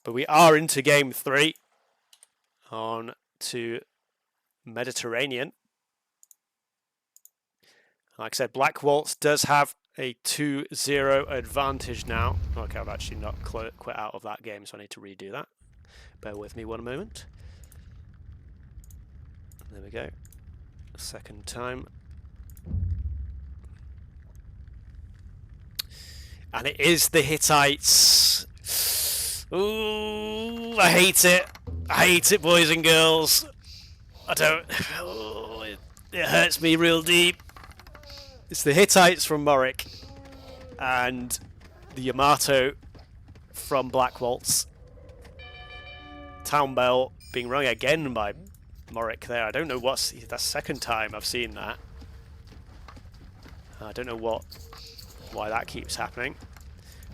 But we are into game 3, on to Mediterranean. Like I said, Blackwoltz does have a 2-0 advantage now. Okay, I've actually not quit out of that game, so I need to redo that. Bear with me one moment. There we go. Second time. And it is the Hittites. Ooh, I hate it. I hate it, boys and girls. I don't... Oh, it hurts me real deep. It's the Hittites from MrMorec and the Yamato from Blackwoltz. Town bell being rung again by MrMorec there. I don't know what's... That's the second time I've seen that. I don't know why that keeps happening.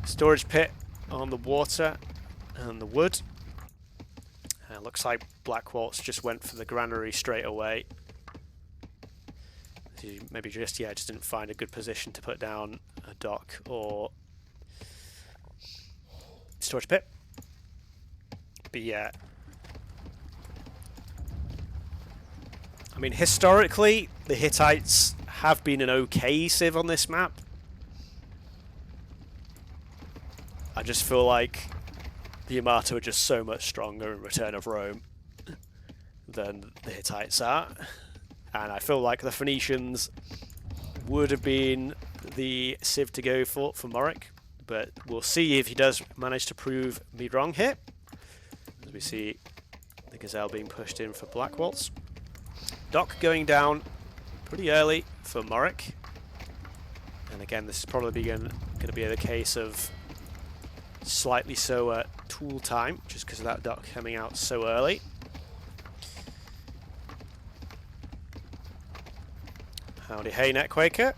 Storage pit on the water and the wood. Looks like Blackwoltz just went for the granary straight away. Maybe just didn't find a good position to put down a dock or storage pit. But yeah, I mean, historically, the Hittites have been an okay civ on this map. I just feel like the Yamato are just so much stronger in Return of Rome than the Hittites are. And I feel like the Phoenicians would have been the civ to go for MrMorec, but we'll see if he does manage to prove me wrong here. As we see the Gazelle being pushed in for Blackwoltz. Dock going down pretty early for MrMorec. And again, this is probably going to be the case of slightly slower tool time, just because of that dock coming out so early. Howdy hey, Netquaker.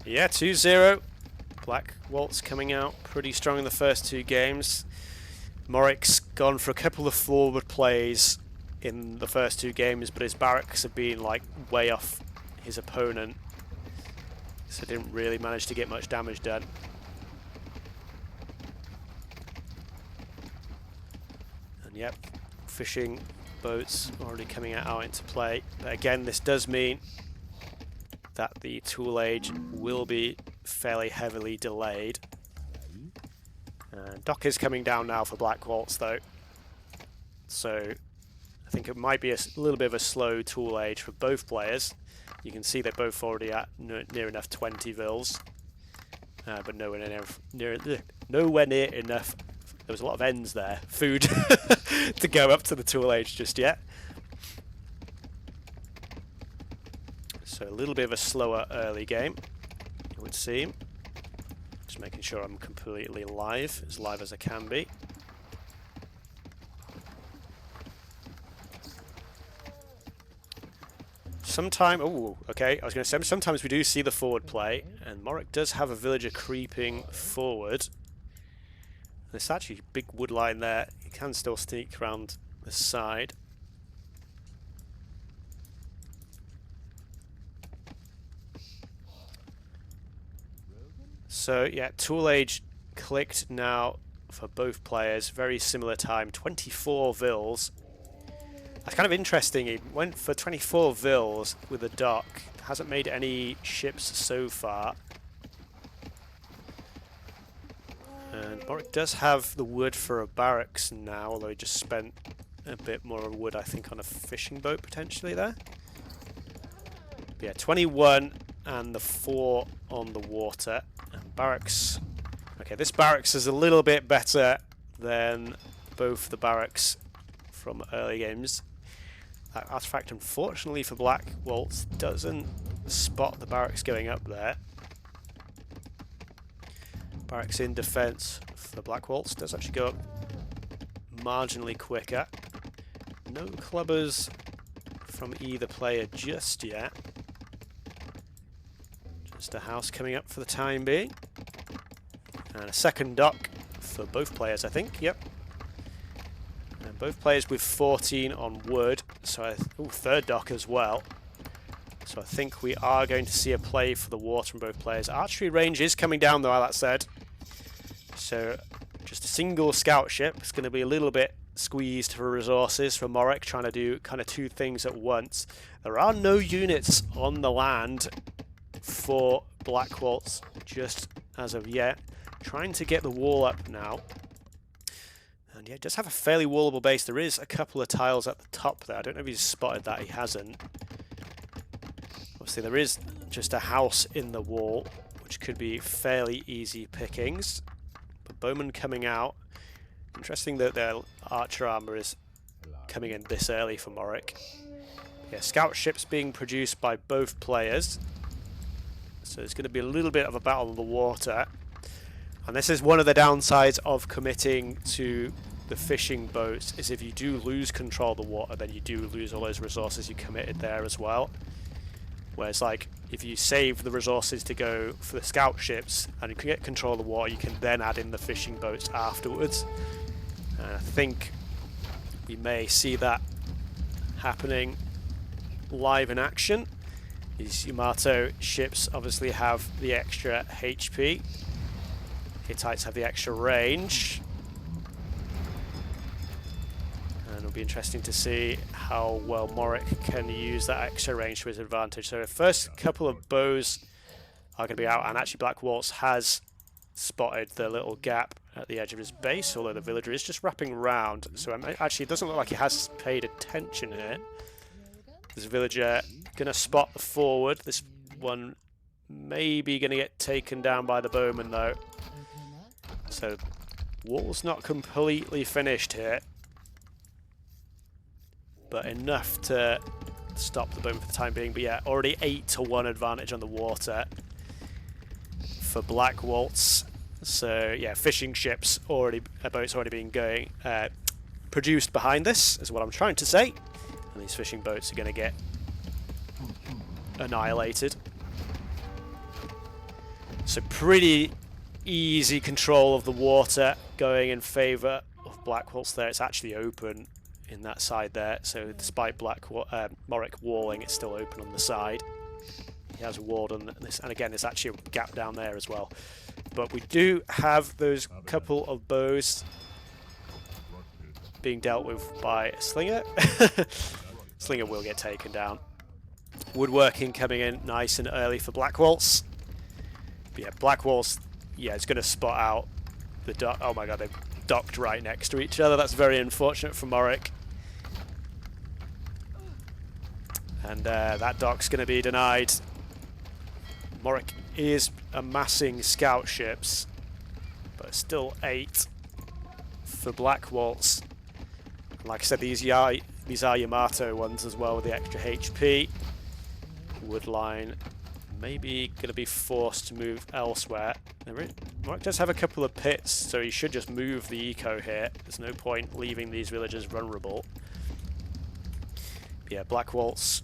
Yeah, 2-0. Blackwoltz coming out pretty strong in the first 2 games. MrMorec's gone for a couple of forward plays in the first 2 games, but his barracks have been like way off his opponent, so didn't really manage to get much damage done. And yep, fishing boats already coming out into play. But again, this does mean that the tool age will be fairly heavily delayed. Dock is coming down now for Blackwoltz though, so I think it might be a little bit of a slow tool age for both players. You can see they're both already at near enough 20 vils, but nowhere near enough. There was a lot of ends there, food, to go up to the tool age just yet. So a little bit of a slower early game, it would seem. Just making sure I'm completely live as I can be. Okay, I was going to say, sometimes we do see the forward play, and MrMorec does have a villager creeping forward. There's actually a big wood line there. He can still sneak around the side. So yeah, tool age clicked now for both players. Very similar time, 24 vils. That's kind of interesting. He went for 24 vils with a dock. Hasn't made any ships so far. And MrMorec does have the wood for a barracks now, although he just spent a bit more wood, I think, on a fishing boat potentially there. But yeah, 21 and the 4 on the water. And barracks. Okay, this barracks is a little bit better than both the barracks from early games. That artifact, unfortunately for Blackwoltz, doesn't spot the barracks going up there. Barracks in defense for Blackwoltz does actually go up marginally quicker. No clubbers from either player just yet. Just a house coming up for the time being. And a second dock for both players, I think. Yep. And both players with 14 on wood. So, third dock as well. So I think we are going to see a play for the water from both players. Archery range is coming down, though, that said. So just a single scout ship. It's going to be a little bit squeezed for resources for MrMorec, trying to do kind of two things at once. There are no units on the land for Blackwoltz just as of yet. Trying to get the wall up now. And yeah, it does have a fairly wallable base. There is a couple of tiles at the top there. I don't know if he's spotted that. He hasn't. Obviously, there is just a house in the wall, which could be fairly easy pickings. But bowmen coming out. Interesting that their archer armor is coming in this early for MrMorec. Yeah, scout ships being produced by both players. So it's going to be a little bit of a battle on the water. And this is one of the downsides of committing to the fishing boats, is if you do lose control of the water, then you do lose all those resources you committed there as well. Whereas, like, if you save the resources to go for the scout ships and you can get control of the water, you can then add in the fishing boats afterwards. And I think we may see that happening live in action. These Yamato ships obviously have the extra HP. Hittites have the extra range. And it'll be interesting to see how well MrMorec can use that extra range to his advantage. So the first couple of bows are going to be out, and actually Blackwoltz has spotted the little gap at the edge of his base, although the villager is just wrapping around. So actually it doesn't look like he has paid attention here. This villager going to spot the forward. This one maybe going to get taken down by the bowman though. So wall's not completely finished here, but enough to stop the bowman for the time being. But yeah, already 8-1 advantage on the water for Blackwoltz. So yeah, fishing ships already, boats already being produced behind this, is what I'm trying to say. And these fishing boats are going to get annihilated. So pretty easy control of the water going in favour of Blackwoltz there. It's actually open in that side there, so despite MrMorec walling, it's still open on the side. He has walled on this, and again there's actually a gap down there as well. But we do have those couple of bows being dealt with by a slinger. Slinger will get taken down. Woodworking coming in nice and early for Blackwoltz. But yeah, Blackwoltz, yeah, it's going to spot out the dock. Oh my god, they've docked right next to each other. That's very unfortunate for MrMorec. And that dock's going to be denied. MrMorec is amassing scout ships, but still 8 for Blackwoltz. Like I said, these are Yamato ones as well with the extra HP. Woodline maybe going to be forced to move elsewhere. MrMorec does have a couple of pits, so he should just move the eco here. There's no point leaving these villagers vulnerable. But yeah, Blackwoltz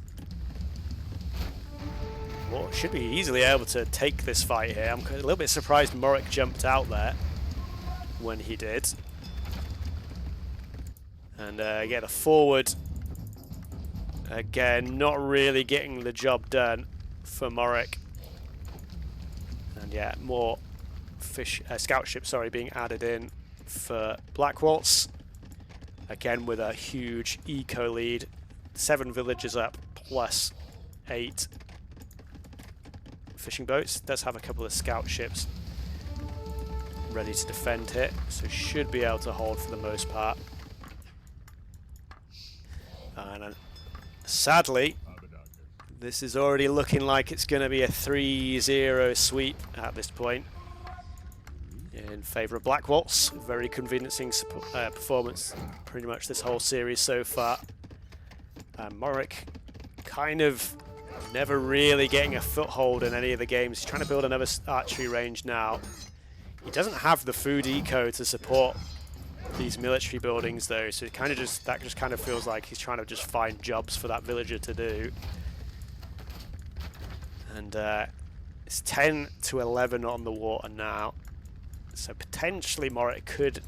should be easily able to take this fight here. I'm a little bit surprised MrMorec jumped out there when he did. And yeah, the forward, again, not really getting the job done for MrMorec. And yeah, more scout ships, being added in for Blackwoltz. Again, with a huge eco lead. 7 villagers up, plus 8 fishing boats. Does have a couple of scout ships ready to defend here, so should be able to hold for the most part. And sadly, this is already looking like it's going to be a 3-0 sweep at this point in favour of Blackwoltz. Very convincing performance pretty much this whole series so far. MrMorec kind of never really getting a foothold in any of the games. He's trying to build another archery range now. He doesn't have the food eco to support these military buildings though, so it kind of just kind of feels like he's trying to just find jobs for that villager to do. And it's 10 to 11 on the water now, so potentially MrMorec could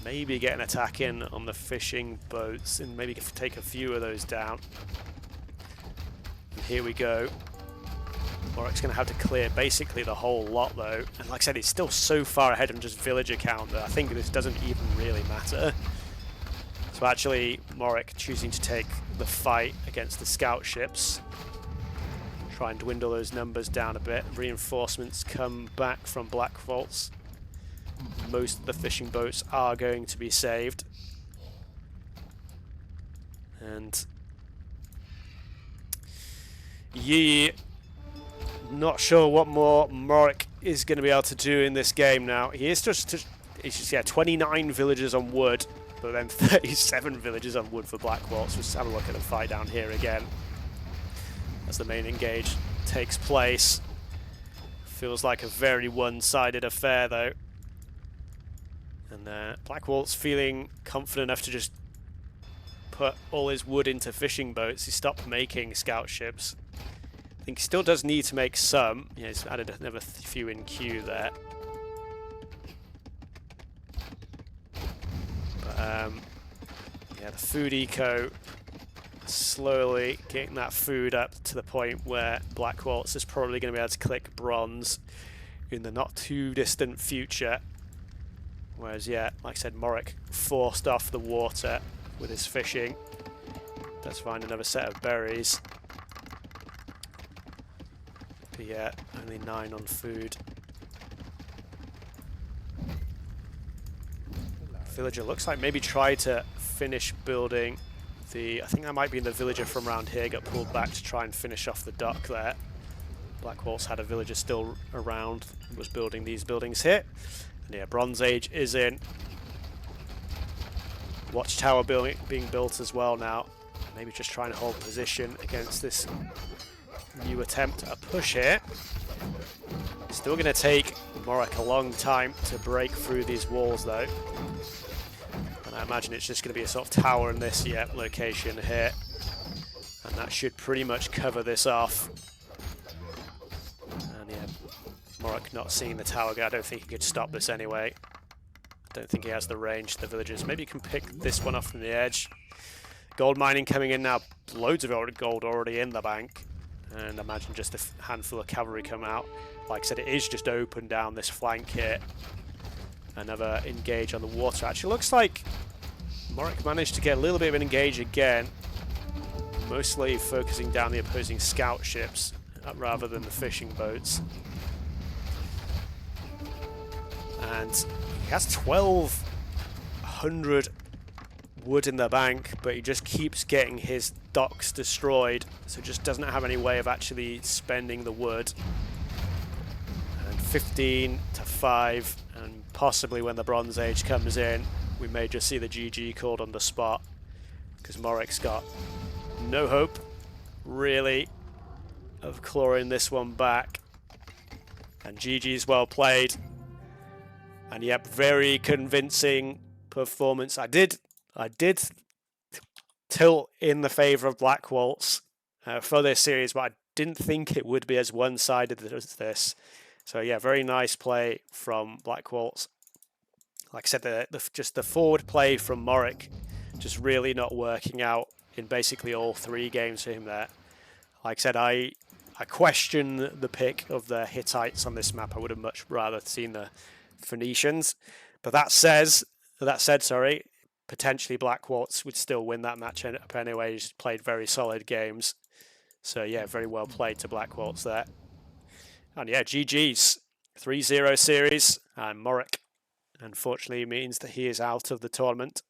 maybe get an attack in on the fishing boats and maybe take a few of those down. And here we go. MrMorec's going to have to clear basically the whole lot though, and like I said, it's still so far ahead on just villager count that I think this doesn't even really matter. So actually MrMorec choosing to take the fight against the scout ships, try and dwindle those numbers down a bit. Reinforcements come back from Blackwoltz. Most of the fishing boats are going to be saved, and not sure what more MrMorec is going to be able to do in this game now. He is just yeah, 29 villagers on wood, but then 37 villagers on wood for Blackwoltz. Let's have a look at the fight down here again as the main engage takes place. Feels like a very one-sided affair though. And Blackwoltz feeling confident enough to just put all his wood into fishing boats. He stopped making scout ships. I think he still does need to make some. Yeah, he's added another few in queue there. But yeah, the food eco slowly getting that food up to the point where Blackwoltz is probably going to be able to click bronze in the not too distant future. Whereas, yeah, like I said, MrMorec forced off the water with his fishing. Does find another set of berries. But yeah, only 9 on food. Villager looks like maybe tried to finish building the... I think that might be the villager from around here, got pulled back to try and finish off the dock there. Blackwoltz had a villager still around, was building these buildings here. And yeah, Bronze Age is in. Watchtower being built as well now. Maybe just trying to hold position against this new attempt at a push here. Still going to take MrMorec a long time to break through these walls though. And I imagine it's just going to be a sort of tower in this location here. And that should pretty much cover this off. And yeah, MrMorec not seeing the tower go. I don't think he could stop this anyway. I don't think he has the range to the villagers. Maybe he can pick this one off from the edge. Gold mining coming in now. Loads of gold already in the bank. And imagine just a handful of cavalry come out. Like I said, it is just open down this flank here. Another engage on the water. Actually looks like MrMorec managed to get a little bit of an engage again. Mostly focusing down the opposing scout ships rather than the fishing boats. And he has 1,200 wood in the bank, but he just keeps getting his docks destroyed, so just doesn't have any way of actually spending the wood. And 15 to 5, and possibly when the Bronze Age comes in, we may just see the GG called on the spot, because MrMorec's got no hope, really, of clawing this one back. And GG's well played. And yep, very convincing performance. I did tilt in the favour of Blackwoltz for this series, but I didn't think it would be as one-sided as this. So yeah, very nice play from Blackwoltz. Like I said, just the forward play from MrMorec just really not working out in basically all 3 games for him there. Like I said, I question the pick of the Hittites on this map. I would have much rather seen the Phoenicians, but that said, potentially Blackwoltz would still win that match up anyway. He's played very solid games, so yeah, very well played to Blackwoltz there. And yeah, GG's 3-0 series, and MrMorec unfortunately means that he is out of the tournament.